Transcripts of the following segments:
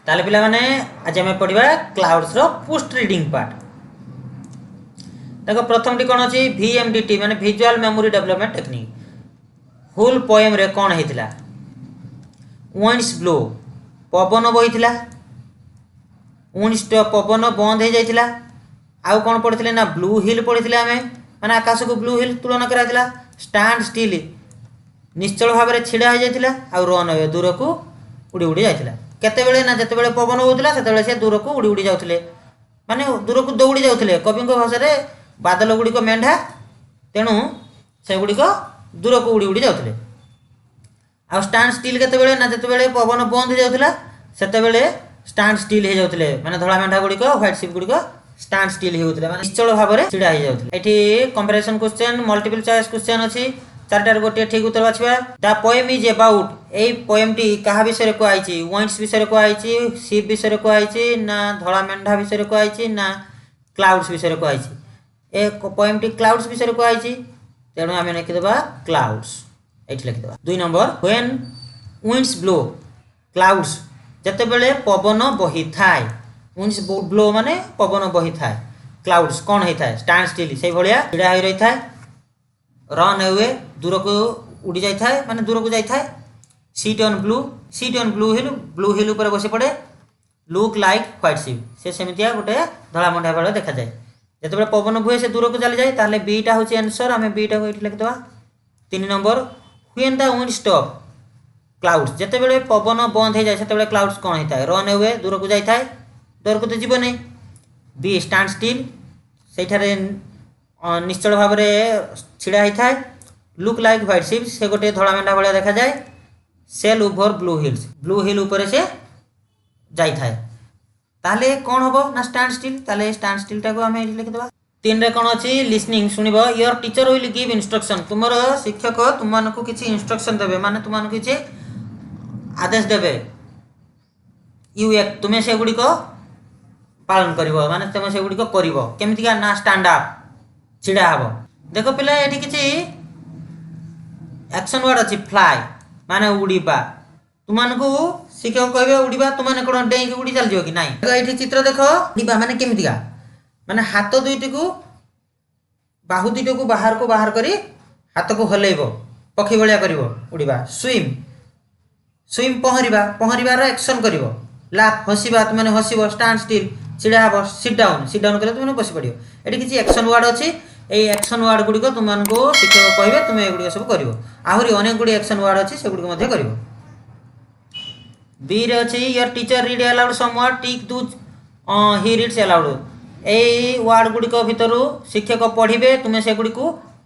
ताले पिला माने आज आम पढ़ा क्लाउड्स रो पोस्ट रीडिंग पार्ट। देखो प्रथम टी कौन अच्छी VMDT माने visual memory development technique. Whole poem रे कौन होता विंड्स ब्लो पवन बही विंड्स पवन बंद हो जाता। आउ कौन पढ़ी ना ब्लू हिल पढ़ी आम माने आकाश को ब्लू हिल तुलना करा। स्टैंड स्टिल निश्चल भाव में छिड़ा हो जाता। आउ रन अवे दूर को उड़ी उड़ी जाता। केतेबेले ना जितेबाला पवन होता से दूर को उड़ी उड़ी जाते माने दूर को दौड़ी जाते। कवि भाषा में बादल गुड़िक मेढ़ा तेणु से गुड़िक दूर को उड़ी उड़ी जाते। आ स्टैंड स्टिल केतेबेले ना जितेबाला पवन बंद हो जाता से स्टैंड स्टिल हो जाते माने धड़ा मेढ़ा गुड़िक व्हाइट शिप गुड़िक स्टैंड स्टिल होता माने निश्चल भाव में छिड़ा हो जाते। ये comparison question multiple choice question अच्छी चार्टार गोटे ठीक उत्तर बाछिबा। The poem is about a poem टी कहा विषय को आइछि विंड्स विषय को आइछि शिप विषय को आइछि ना धड़ा मेंढा विषय को आइछि ना क्लाउड्स विषय को आइछि। ए पोएम टी क्लाउड्स विषय को आइछि तेणु आमे लिखि देबा क्लाउड्स एठी लिखि देबा। 2 number when winds blow clouds जते बेले पवन बही थाए विंड्स ब्लो माने पवन बही थाए क्लाउड्स कौन होता है स्टैंड स्टिल से भलिया छिड़ा होई रही थाए। रन अवे दूर को उड़ी जाए माने दूर को जाए। सीट ऑन ब्लू हिल ऊपर बसी पड़े लुक लाइक व्हाइट शिप से सेमितिया गोटे धड़ा मंडा बेले देखा जाए। जिते पवन बुहे से दूर को चली जाए ताहले बीटा होची आंसर आमे बीटा को लिख देबा। 3 number when the wind stop clouds जिते बेले पवन बंद हो जाए सेते बेले क्लाउड्स कौन होता है रन अवे दूर को जाए दूर को तो जीव नहीं। बी स्टैंड स्टिल सेठारे निश्चल भाव में छिड़ा होता है। लुक लाइक व्हाइट शिप से गोटे धड़ा मेढ़ा भाया देखा जाए। सेल ओवर ब्लू हिल ऊपर से जाए ताले कौन हम ना स्टैंड स्टिल ताले स्टैंड स्टिल टाको आम लिखिदेवा। 3 रे कौन अच्छी लिसनिंग शुणव your teacher will give instruction तुमर शिक्षक तुमको किसी इंस्ट्रक्शन देवे माने तुमको किसी आदेश देवे यू एक तुम्हें से गुड़िक पालन कर माने तुम से गुड़िक कर केमितिका ना स्टैंड अप छिड़ा हम। देख पिला ये किसी एक्शन वर्ड अच्छी फ्लाई माने उड़ीबा तुमको शिक्षक कहे उड़ीबा तुमने कौन डेई उड़ी चल जाओ कि ना। ये चित्र देख उड़ीबा माने केमितिका माने हाथ दुईटी को बाहु दुईटी को बाहर करी हाथ को हलेब पक्षी भाया कर उड़ीबा। स्विम पहरिबार एक्शन कर लाफ हसवा तुमने हसब स्टैंड स्टिल छिड़ा हम सिट डाउन कले तुमने बस पड़ो। ये किसी एक्शन वर्ड अच्छी ये एक्शन वर्ड गुड़िक तुमको शिक्षक कहे तुम एगुड़ सब कर आहरी अनेक गुड़ी एक्शन वर्ड अच्छी से गुड़िक कर। बी रे अच्छी your teacher read aloud some word tick those he reads aloud a word गुड़िक भितर शिक्षक पढ़े तुम्हें से गुड़ी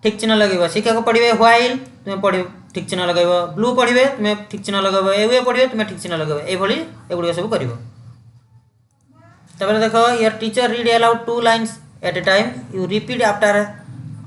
ठीक चिन्ह लगे। शिक्षक पढ़े व्हाइल तुम्हें पढ़ ठीक चिन्ह लगे ब्लू पढ़े तुम्हें ठीक चिन्ह लगे ए पढ़े तुम्हें ठीक चिन्ह लगे ये एगुड़ सब कर। देख your teacher read aloud 2 lines at a time you repeat after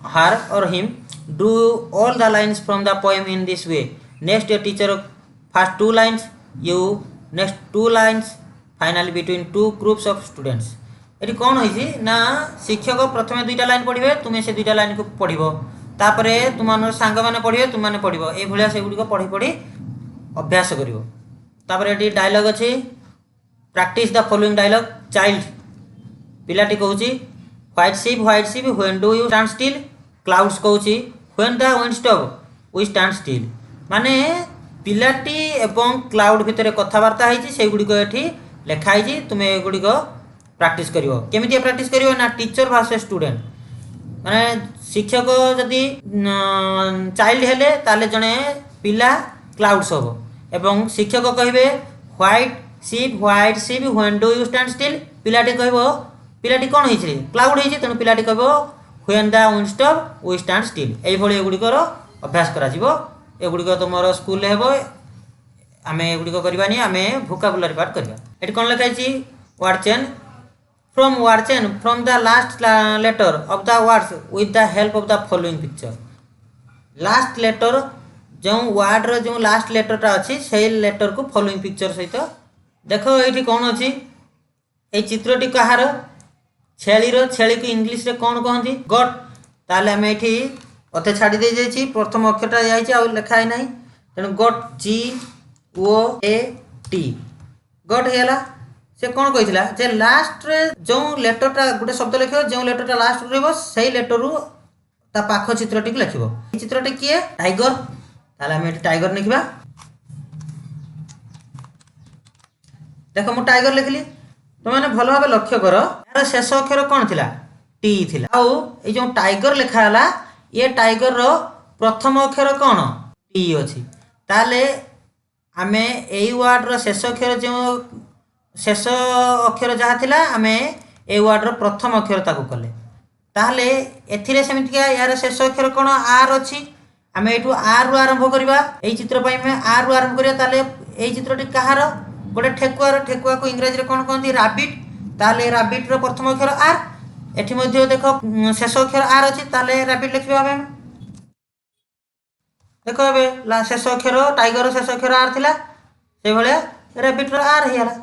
her or him do all the lines from the poem in this way next your teacher first 2 lines you next 2 lines finally between 2 groups of students. ये कौन होइछि ना शिक्षक प्रथम 2टा line पढ़े तुम्हें से 2टा line को पढ़ तापरे तुम सांग मैंने पढ़े तुमने पढ़ ये से गुड़िक पढ़ी पढ़ी अभ्यास कर। डायलॉग अच्छी practice the following dialogue child पिलाटी कहूँ white ship when do you stand still clouds कहूँ when the wind stop we stand still माने पिलाटी एवं क्लाउड भितर कथबार्ता है गुड़िक ये लिखाई तुम्हें गुड़िक प्रैक्टिस कर केमी प्रैक्टिस कर ना टीचर वर्सेस स्टूडेंट माने शिक्षक जदि चाइल्ड हेले ताले जड़े पिला क्लाउड्स हम एवं शिक्षक कहे white ship when do you stand still पिलाटी कह पिलाटी कौन होइछि क्लाउड होइछि तेणु पिलाटी कह when the wind stop we stand still ये एगुड़िकर अभ्यास करा एगुड़िक तुम स्कूल हेब आम एगुड़िक करवानी आम भोकाबुलारी पार्ट करवा। ये कौन लिखाई word chain from the last letter of the words with the help of the following picture last letter जो वर्ड जो लास्ट लेटरटा अच्छी से लेटर को फॉलोइंग पिक्चर सहित देख ये कौन अच्छी ये चित्रटी कहार छेली को इंग्लिश रे कौन कहती गट ताले आम ये अते छाड़ी दे जाइए प्रथम अक्षरटा जाइए लिखाई ना तेणु गट GOAT गट है से कौन कही जे लास्ट रे जो लेटरटा गोटे शब्द लिख जो लेटरटा लास्ट रही से लेटर रु ता पाख चित्रटी लिख चित्रटी किए टाइगर ताले आम टाइगर लिखा देख मु टाइगर लिखली तुम मैंने भल भाव लक्ष्य कर यार शेष अक्षर कौन थी टी थी आई जो टाइगर लिखाला ये टाइगर रो प्रथम अक्षर कौन टी अच्छी ताले आम यही वार्ड शेष अक्षर जो शेष अक्षर जहाँ थिला आम ए वार्ड प्रथम अक्षर ताकू कले ताहले एथिरे सेमितिका यार शेष अक्षर कौन आर अच्छी आम यू आर रु आरंभ करवा यही चित्र आर रु आरंभ करिया ताले यही चित्रटी कहार गोटे ठेकुआर ठेकुआ को इंग्राजी कौन कहते राबिट ताले राबिट रो प्रथम अक्षर आर एठी मध्ये देख शेष अक्षर आर अच्छी ताले राबिट लिखिबा आम देख ए शेष अक्षर टाइगर शेष अक्षर आर थिला से भलिया राबिट रो आर हियाला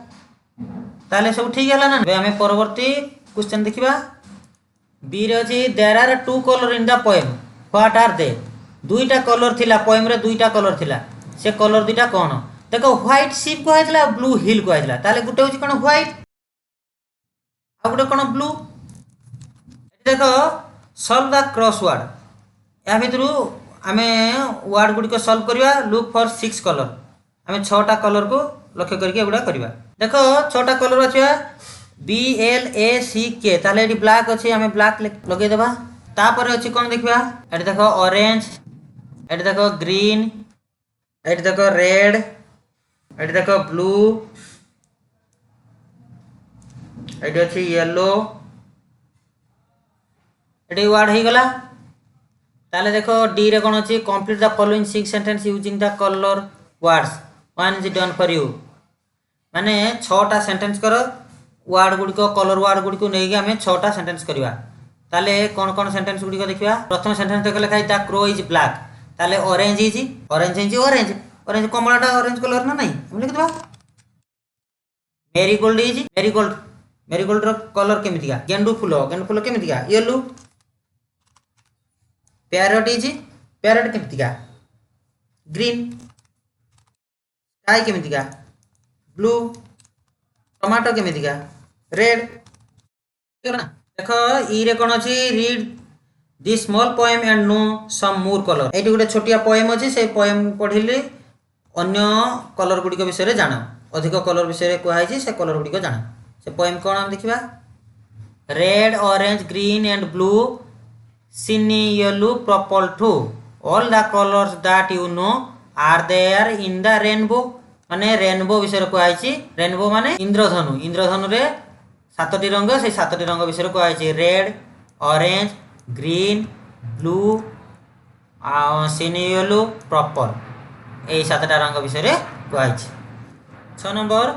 ताले सब ठीक है ना आम परवर्ती क्वेश्चन देखा बी रे अच्छी there are two colour in the poem what are they दुईटा कलर थिला पोएम रे दुईटा कलर थिला से कलर दुईटा कौन देख व्हाइट शिप कहला ब्लू हिल कहला ताले गुटे होची कोन व्हाइट आ गुटे कोन ब्लू देख सॉल्व द क्रॉसवर्ड या भितरु आमे वर्ड गुडी को सॉल्व करबा लुक फॉर 6 कलर आमे 6टा कलर को लक्ष्य करके एगुडा करबा देख 6टा कलर अछि BLACK ताले एडी ब्लैक अछि आमे ब्लैक लगे देबा तापर अछि कोन देखबा एडी देखो ऑरेंज एडी देखो ग्रीन एडी देखो रेड एडी देखो ब्लू एडी अछि येलो एडी वर्ड हे गला ताले देखो डी रे कोन अछि complete the following 6 sentence using the colour words one is done for you माने 6टा सेंटेंस कर वर्ड गुडी को कलर वर्ड गुडी को नेगी हमें 6टा सेंटेंस करबा ताले कोन कोन सेंटेंस गुडी को देखबा प्रथम सेंटेंस तक लिखा द क्रो इज ब्लैक ताले ऑरेंज इज ऑरेंज ऑरेंज कमलाटा ऑरेंज कलर ना नहीं हम लिख देबा मेरीगोल्ड इज मेरीगोल्ड रो कलर केमितिका गेंडू फूल केमितिका येलो पैरट केमितिका ग्रीन स्काई केमितिका ब्लू टमाटो केमितिका रेड देख ई रे कोन अछि read the small poem and know some more colour एटी गोटे छोटिया पोएम अछि से पोएम पढिले अन्य कलर गुडी को विषय रे जानो अधिक कलर विषय रे कहै छै से कलर गुडी को जानो से पोएम कोन हम देखिबा red orange green and blue सिनी yellow purple too all the colours that you know are there in the rainbow माने रेनबो विषय कहै छै रेनबो माने इंद्रधनु रे 7टी रंग से 7टी रंग विषय कहै छै रेड ऑरेंज ग्रीन ब्लू सिनी येलो पर्पल ए 7टा रंग विषय रे कहै छै 6 नंबर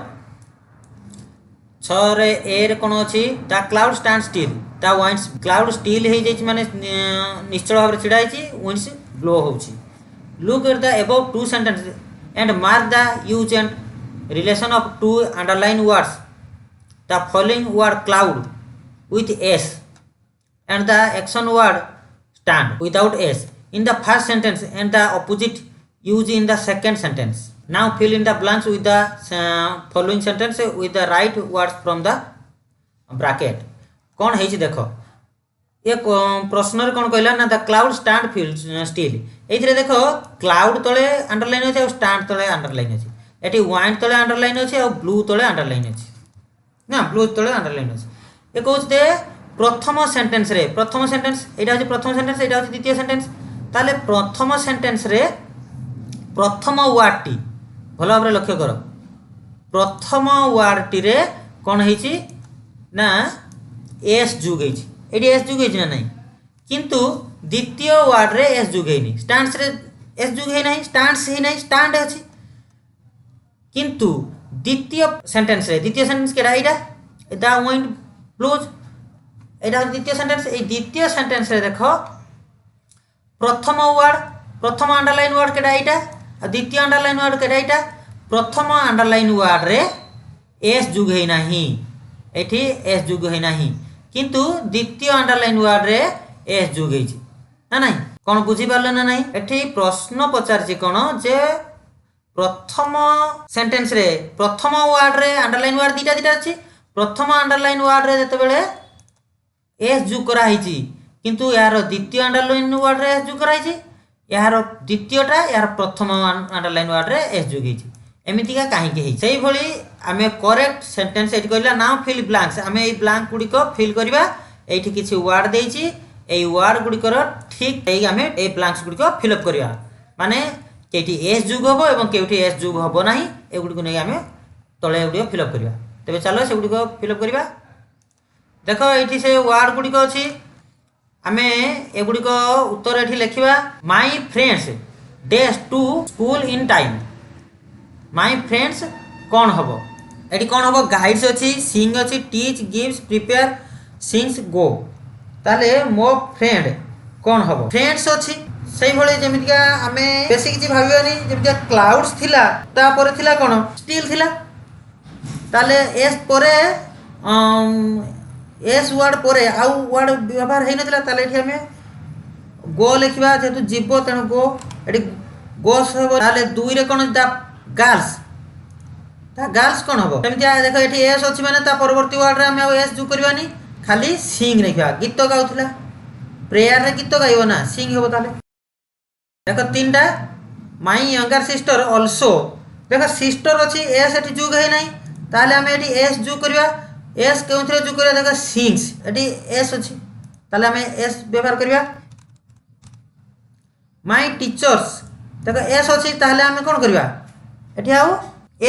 6 रे ए रे कोन अछि the cloud stand still the winds cloud still हे जाइ माने निश्चल भाव रे छिड़ाइ छै विंड्स ब्लो होछि look at the above two sentence and mark the use and relation of two underlined words the following word cloud with s and the action word stand without s in the first sentence and the opposite use in the second sentence now fill in the blanks with the following sentence with the right words from the bracket कौन है देखो ये प्रश्न कौन कहला ना the cloud stand feel still एथिरे देखो क्लाउड तले अंडरलाइन अछि और स्टैंड तले अंडरलाइन अछि एठी वाइंड तले अंडरलाइन अछि और ब्लू तले अंडरलाइन अछि ना ब्लू तले अंडरलाइन अछि ए कहउछ दे प्रथम सेंटेंस एटा अछि प्रथम सेंटेंस एटा अछि द्वितीय सेंटेंस ताले प्रथम सेंटेंस रे प्रथम वर्ड टी भलो भाबरे लक्ष्य करो प्रथम वर्ड टी रे कोन हेछि ना एस जुग हेछि एडी एस जुग हेछि ना नहीं किंतु द्वितीय वर्ड रे एस जुग हेनी स्टैंड्स रे एस जुग हे नहीं स्टैंड्स हे नहीं स्टैंड अछि किंतु द्वितीय sentence Kheda Etah the wind blows एटा द्वितीय सेंटेंस ए द्वितीय सेंटेंस रे देखो प्रथम वर्ड प्रथम अंडरलाइन वर्ड केडा एटा द्वितीय अंडरलाइन वर्ड केडा एटा प्रथम अंडरलाइन वर्ड रे एस जुग हे नाही एठी एस जुग हे नाही किंतु द्वितीय अंडरलाइन वर्ड रे एस जुग हेछि ना नहीं कोन बुझी पारले ना नहीं एठी प्रश्न पचार छी कोन जे प्रथम सेंटेंस रे प्रथम वर्ड रे अंडरलाइन वर्ड दीटा दीटा अच्छी प्रथम अंडरलाइन वर्ड रे जेतेबेले एस जोग कराई किंतु यार द्वितीय अंडरलाइन वर्ड रे एस जोग कराई यार द्वितीयटा यार प्रथम अंडरलाइन वर्ड रे एस जोग होई एमितिका कहीं से भली आम करेक्ट सेंटेंस ये कहला नाउ फिल ब्लांक्स आम ये ब्लांक गुड़िक फिल करवा ये किसी वार्ड देती ये वार्ड गुड़िकर ठीक आम ये ब्लांक्स गुड़िक फिलअप करवा माने कई एस जुग हम और कई एस जुग हम ना एगुड़ी को नहीं आम तले गुड़िक फिलअप करवा तेरे चलो से गुड़िक फिलअप करवा देख ये से वार्ड गुड़िक अच्छी आम एगुड़िक उत्तर ये लिखा my friends does to school in time my friends कौन हम ये कौन हम गाइड्स अच्छी सिंग अच्छी teach gives prepare sings go ताले मो फ्रेंड कौन हम फ्रेंड्स अच्छी से भाई जमीका आम बेस किसी भावानी जमी क्लाउड्स थिला तापर थिला कौन स्टिल थिला ताले एस परे एस वार्ड परे आउ वार्ड व्यवहार हो नाला ताले ये आम गो लिखा जेहेतु जीव तेणु गो ये गोस हम ताले दुई रे कौन गर्ल्स गर्ल्स कौन हम जमी देख ये एस अच्छी मैंने परवर्ती वार्ड में आम एस जो करवानी खाली सिंग लिखा गीत गाउला प्रेयर रे गीत गाइब ना सिंग हम ताले देख तीन टा माई यंगर सिस्टर ऑल्सो देख सिस्टर अच्छी एस ये जुग है ना ताले आम ये एस जु करवा एस क्यों जु करवा देख सिंग्स ये एस अच्छी ताले आम एस व्यवहार करवा माई टीचर्स देख एस अच्छी ताले आम कौन करवा ये आउ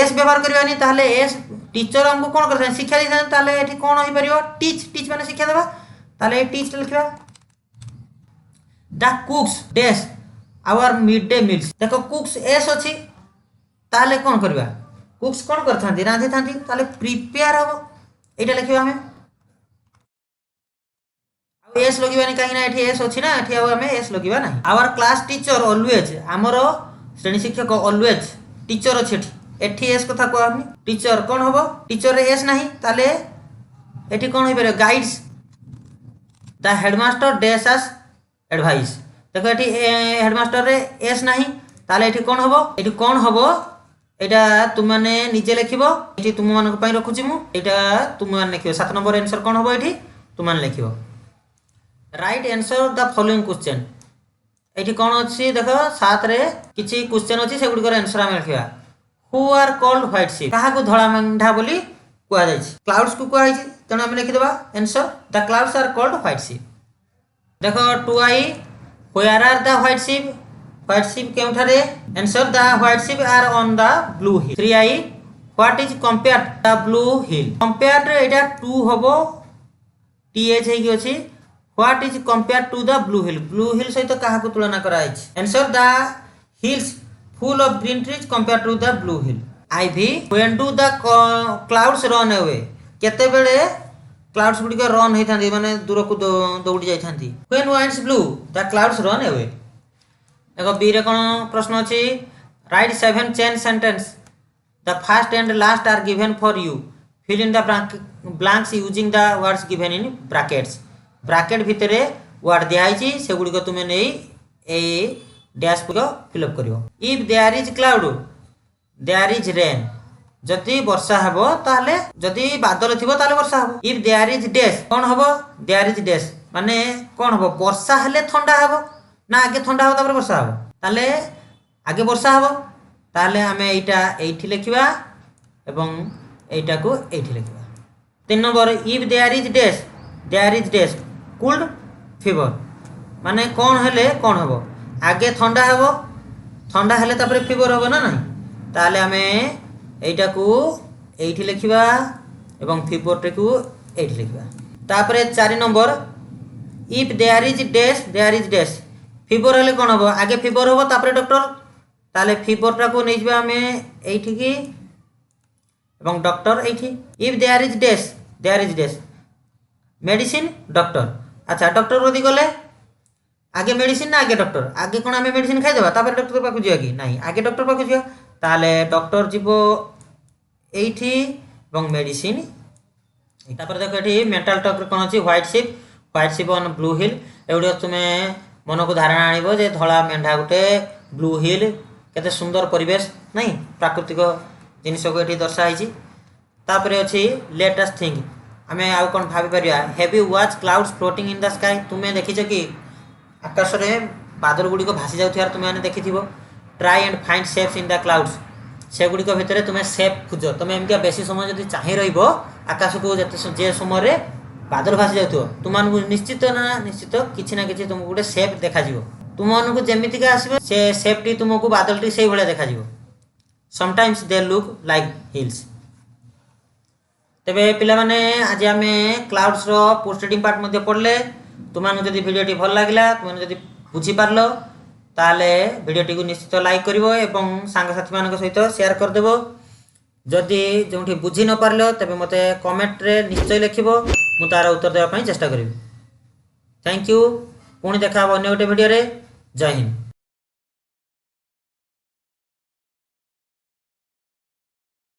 एस व्यवहार करवानी ताले एस टीचर हमको कौन कर शिक्षा दी ताले ये कौन हो पार टीच टीच मैंने शिक्षा देवा ताले टीच लिखा the cooks does our mid day meals देख कुक्स एस अच्छी ताले कौन करवा कुक्स कौन कर रांधि था प्रिपेयर हम यहाँ लिखा आम एस लगे कहीं एस अच्छी ना ये आम एस लगे ना आवर क्लास टीचर ऑलवेज आमर श्रेणी शिक्षक ऑलवेज टीचर अच्छे एठी एस कथा कहनी टीचर कौन हम टीचर रे एस नहीं ताले एठी कौन हो पारे guides the headmaster does us advice देखो एठी हेडमास्टर रे एस नहीं ताले एठी कौन हम एठी कौन हम यहाँ तुम मैंने निजे लिखब ये तुम मान रखुची मुझा तुम मैंने लिख 7 नंबर आंसर कौन हम ये तुम मैंने लिख right answer the following question ये कौन अच्छी देख 7 रे किसी क्वेश्चन अच्छी से गुड़िकर आंसर आम लिखा who are called white ship क्या धड़ा मेढ़ा बोली कहुई क्लाउड्स को कहुई तेणु आम लिखिदेवा answer the clouds are called white ship देख 2i where are the white ship केउठारे answer the white ship are on the blue hill 3i what is compared the blue hill compared एटा 2 हबो टीएच हेकी अछि what is compared to the blue hill सहित क्या तुलना कराई answer the hills full of green trees compare to the blue hill IV when do the clouds run away केते बेले क्लाउड्स गुडी को रन होई माने दूर को दौड़ी जाई when winds blow the clouds run away देखो बी रे कोन प्रश्न अछि right 7 chain sentence the first and last are given for you fill in the blanks using the words given in brackets bracket भितर वर्ड दिखाई से गुड़ी को तुम्हें नहीं ए डैश को फिलअप करियो if there is cloud there is rain जदि वर्षा हेबो ताले जदि बादल थिबो ताले वर्षा हेबो इफ देयर इज डैश कोन हेबो देयर इज डैश माने कोन हेबो वर्षा हेले ठंडा हेबो ना आगे ठंडा हेबो तापर वर्षा हेबो ताले आगे वर्षा हेबो ताले हमें एटा एठी लिखिबा एवं एटा को एठी लिखिबा 3 number if there is dash cold fever माने कौन हेले कौन हेबो आगे ठंडा हेबो ठंडा हेले तापर फीवर हेबो ना नहीं ताले आमे एटा को एठी लिखिबा एवं फीवर को एठी लिखिबा तापर 4 number if there is dash fever हेले कौन हेबो आगे फीवर हेबो तापर डॉक्टर ताले फीवर टा को नै जिबा आमे एठी की एवं डॉक्टर एठी if there is dash medicine doctor अच्छा डॉक्टर कदी गले आगे मेडिसिन ना आगे डॉक्टर आगे कौन आम मेडिसिन खाईदेवा तापर डॉक्टर पाक जा कि नहीं आगे डॉक्टर पाक जा ताले डॉक्टर जीव एठी एवं मेडिसिन तापर देखो एठी मेंटल टॉक कौन अच्छी व्हाइट शिप ऑन ब्लू हिल एगुड़ी तुम्हें मन को धारणा आनब जे धला मेढ़ा गोटे ब्लू हिल केते सुंदर परिवेश नहीं प्राकृतिक जिनिस को ये दर्शाई। तापर अच्छी लेट अस थिंक आम आउ कौन भाई पार have you watch clouds floating in the sky तुम्हें देखीच कि आकाश में बादल गुड़िक भासी जाऊँ तुम्हें देखी try and find ceps in the clouds से गुड़िक भितर तुम्हें सेप खोज तुम्हें एमती बेसी समय जब चाह रकाश को जे समय बादल भासी जाऊ तुमको निश्चित ना निश्चित किसी ना कि तुमको गोटे सेप देखा तुमको जमीक आसो से सेफ्टी तुमको बादलटी से भाया देखा sometimes they look like hills. तेरे पिला माने आज आम क्लाउड्स पोस्टेडिंग पार्ट पढ़ले तुमको जब भिडियोटी भल लगे तुमने जब बुझीपार ताले भिडियोटी को निश्चित लाइक कर सांगसाथी मान सहित शेयर करदेव जदि जो बुझी न पार तेरे मत कमेंट रे निश्चय लिखब मु तार उत्तर देवाई चेष्टा करी। थैंक यू पुणी देखा अन्य गोटे भिडियो। जय हिंद।